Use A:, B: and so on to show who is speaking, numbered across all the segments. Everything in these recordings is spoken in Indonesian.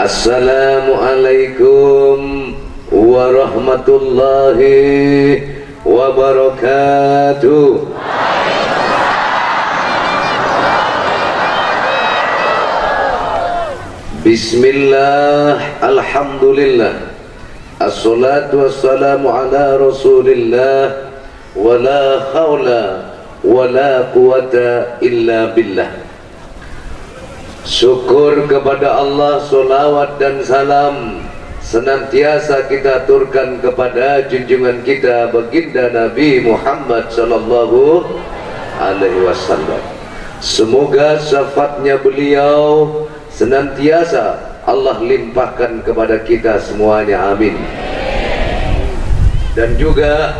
A: Assalamualaikum warahmatullahi wabarakatuh. Bismillah, alhamdulillah, assalatu wassalamu ala rasulillah, wala hawla wala quwata illa billah. Syukur kepada Allah, solawat dan salam senantiasa kita aturkan kepada junjungan kita baginda Nabi Muhammad sallallahu alaihi wasallam. Semoga syafaatnya beliau senantiasa Allah limpahkan kepada kita semuanya, amin. Dan juga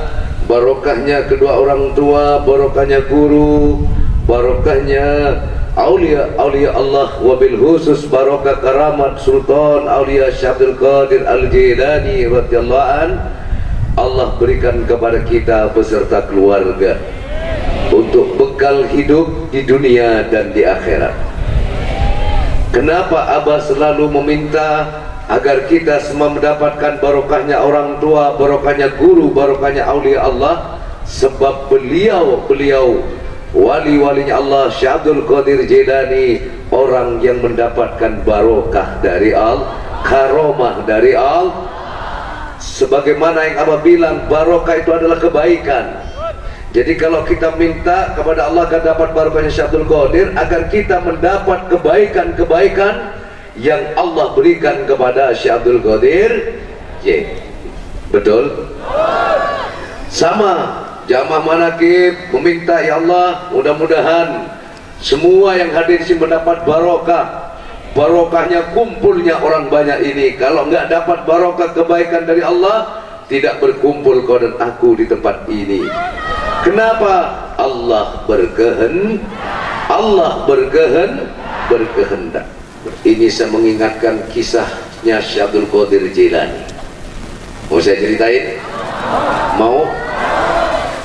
A: barokahnya kedua orang tua, barokahnya guru, barokahnya aulia Allah, wabil khusus barokah karamat Sultan Aulia Syekh Abdul Qadir Al-Jilani radhiyallahu an, Allah berikan kepada kita beserta keluarga untuk bekal hidup di dunia dan di akhirat. Kenapa Abah selalu meminta agar kita semua mendapatkan barokahnya orang tua, barokahnya guru, barokahnya aulia Allah? Sebab beliau wali-walinya Allah Syekh Abdul Qadir Jilani orang yang mendapatkan barokah dari Allah, karomah dari Allah. Sebagaimana yang Abah bilang, barokah itu adalah kebaikan. Jadi kalau kita minta kepada Allah agar dapat barokahnya Syekh Abdul Qadir, agar kita mendapat kebaikan-kebaikan yang Allah berikan kepada Syekh Abdul Qadir, betul? Sama jamaah manaqib meminta, ya Allah, mudah-mudahan semua yang hadir di sini mendapat barokah. Barokahnya kumpulnya orang banyak ini. Kalau nggak dapat barokah kebaikan dari Allah, tidak berkumpul kau dan aku di tempat ini. Kenapa? Allah berkehendak. Ini saya mengingatkan kisahnya Syekh Abdul Qadir Jilani. Mau saya ceritain? Mau?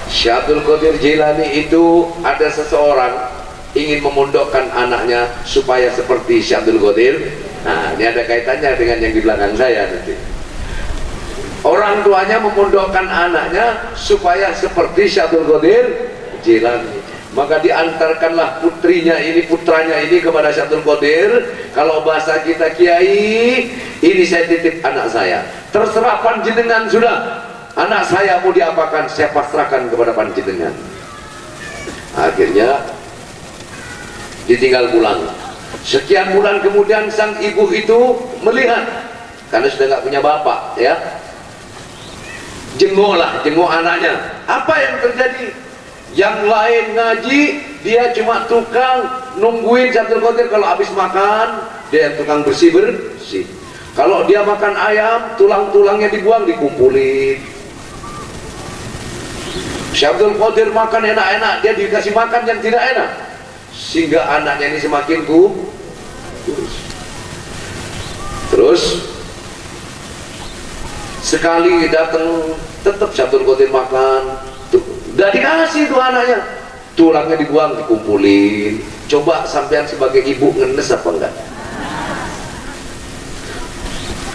A: Syekh Abdul Qadir Jilani itu ada seseorang ingin memondokkan anaknya supaya seperti Syekh Abdul Qadir. Nah, ini ada kaitannya dengan yang di belakang saya nanti. Orang tuanya memondokkan anaknya supaya seperti Syekh Abdul Qadir Jilani. Maka diantarkanlah putranya ini kepada Syekh Abdul Qadir. Kalau bahasa kita kiai, ini saya titip anak saya. Terserah panjenengan sudah. Anak saya mau diapakan, saya pasrahkan kepada panjenengan. Akhirnya ditinggal pulang. Sekian bulan kemudian sang ibu itu melihat, karena sudah nggak punya bapak, ya, jenguk anaknya. Apa yang terjadi? Yang lain ngaji, dia cuma tukang nungguin Syekh Abdul Qadir kalau habis makan, dia yang tukang bersih. Kalau dia makan ayam, tulang-tulangnya dibuang, dikumpulin. Syekh Abdul Qadir makan enak-enak, dia dikasih makan yang tidak enak, sehingga anaknya ini semakin kurus. Terus sekali datang, tetap Syekh Abdul Qadir makan, udah dikasih tuh anaknya, tulangnya dibuang, dikumpulin. Coba sampean sebagai ibu ngenes apa enggak?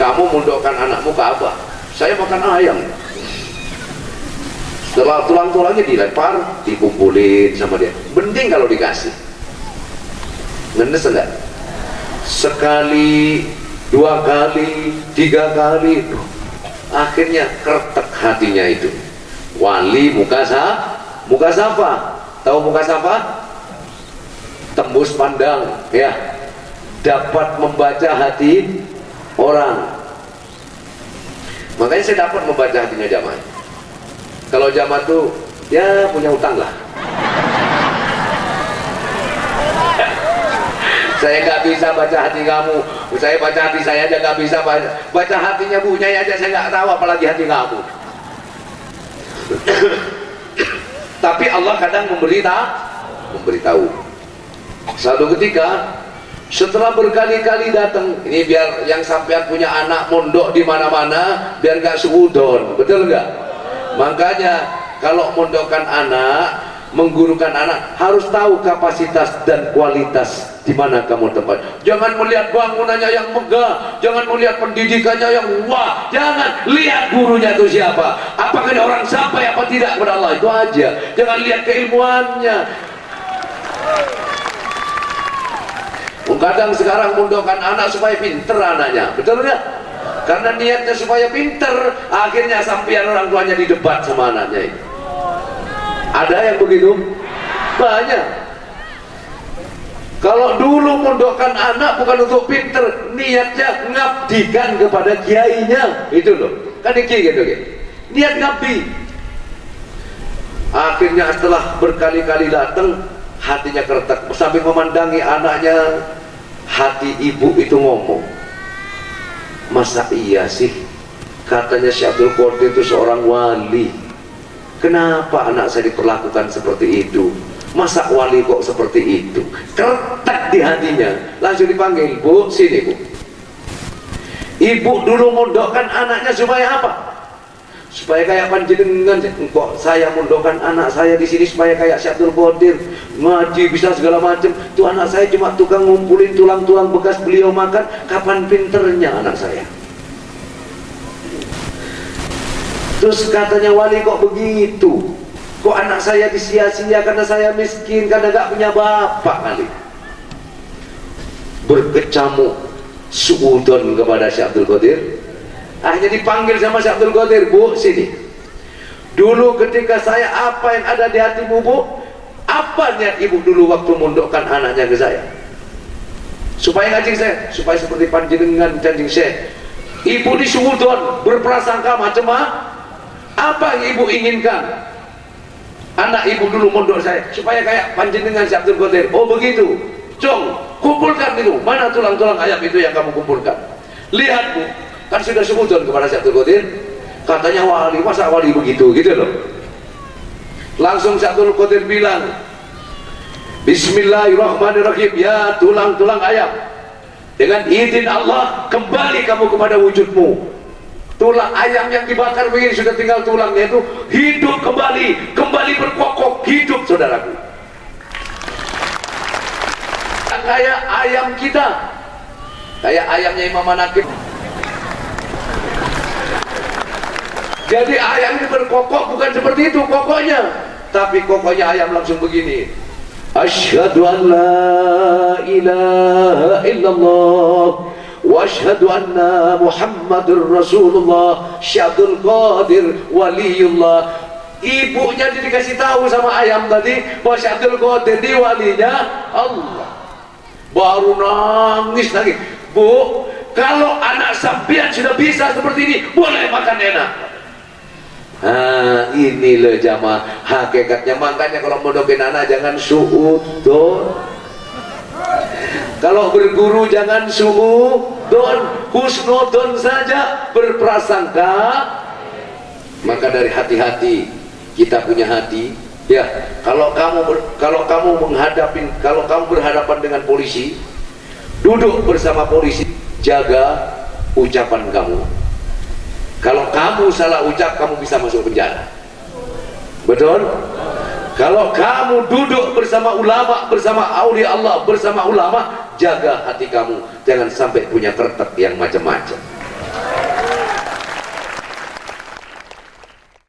A: Kamu mondokkan anakmu ke Abah, saya makan ayam, setelah tulang-tulangnya dilempar, dikumpulin sama dia. Mending kalau dikasih. Ngenes enggak? Sekali, dua kali, tiga kali, akhirnya kertek hatinya itu. Wali muka sapa? Tahu muka sapa? Tembus pandang, ya. Dapat membaca hati orang. Makanya saya dapat membaca hatinya jamaah. Kalau jamaah tuh ya punya utang lah. Saya nggak bisa baca hati kamu, saya baca hati saya aja nggak bisa baca hatinya Bu Nyai aja saya nggak tahu, apalagi hati kamu. Tapi Allah kadang memberitahu. Suatu ketika setelah berkali-kali datang, ini biar yang sampean punya anak mondok di mana-mana biar nggak suudon, betul nggak? Makanya kalau mondokkan anak, menggurukan anak harus tahu kapasitas dan kualitas di mana kamu tempat. Jangan melihat bangunannya yang megah, jangan melihat pendidikannya yang wah, jangan lihat gurunya itu siapa, apakah dia orang sampai apa tidak kepada Allah, itu aja. Jangan lihat keilmuannya. Kadang sekarang mundokan anak supaya pinter anaknya, betul nggak? Karena niatnya supaya pinter, akhirnya sampean orang tuanya didebat sama anaknya itu. Ada yang begitu? Banyak. Kalau dulu mundokan anak bukan untuk pinter, niatnya ngabdikan kepada kiainya, itu loh. Kan kiai gitu, niat ngabdi. Akhirnya setelah berkali-kali datang, hatinya keretak sampai memandangi anaknya. Hati ibu itu ngomong, masa iya sih katanya Syekh Abdul Qadir itu seorang wali, kenapa anak saya diperlakukan seperti itu? Masa wali kok seperti itu? Keretak di hatinya. Langsung dipanggil, Bu, sini Bu. Ibu dulu mondokkan anaknya supaya apa? Supaya kayak panjenengan. Kok saya mondokkan anak saya di sini supaya kayak Syekh Abdul Qadir, ngaji bisa segala macam. Tuh anak saya cuma tukang ngumpulin tulang-tulang bekas beliau makan. Kapan pinternya anak saya? Terus katanya wali kok begitu? Kok anak saya disia-sia karena saya miskin, karena gak punya bapak kali? Berkecamuk suudon kepada Syekh Abdul Qadir. Akhirnya dipanggil sama Syekh Abdul Qadir, Bu, sini. Dulu ketika saya, apa yang ada di hatimu, Bu? Apa niat ibu dulu waktu mondokkan anaknya ke saya? Supaya ngajing saya, supaya seperti panjenengan janjing saya. Ibu disuudon, berprasangka macam-macam. Apa yang ibu inginkan? Anak ibu dulu mondok saya, supaya kayak panjenengan Syekh Abdul Qadir. Oh begitu. Cong, kumpulkan itu. Mana tulang-tulang ayam itu yang kamu kumpulkan? Lihat, Bu. Kan sudah sebutan kepada Syekh Abdul Qadir, katanya wali, masa wali begitu, gitu loh. Langsung Syekh Abdul Qadir bilang, Bismillahirrahmanirrahim, ya tulang-tulang ayam, dengan izin Allah kembali kamu kepada wujudmu. Tulang ayam yang dibakar begini sudah tinggal tulangnya itu hidup kembali, kembali berkokok, hidup saudaraku. Kayak ayam kita, kayak ayamnya Imam Manaqib. Jadi ayam ini berkokok bukan seperti itu kokoknya, tapi kokoknya ayam langsung begini. Asyhadu an la ilaha illallah wa asyhadu anna Muhammadur Rasulullah. Syekh Abdul Qadir waliullah. Ibunya dikasih tahu sama ayam tadi bahwa Syekh Abdul Qadir ini walinya Allah. Baru nangis lagi. Bu, kalau anak sampean sudah bisa seperti ini, boleh makan enak. Ini loh jamaah hakikatnya. Makanya kalau mondokin anak jangan suudon, kalau berguru jangan suudon, husnudon saja, berprasangka. Maka dari hati-hati, kita punya hati ya. Kalau kamu berhadapan dengan polisi, duduk bersama polisi, jaga ucapan kamu. Kalau kamu salah ucap, kamu bisa masuk penjara. Betul? Kalau kamu duduk bersama ulama, bersama aulia Allah, bersama ulama, jaga hati kamu, jangan sampai punya kertek yang macam-macam.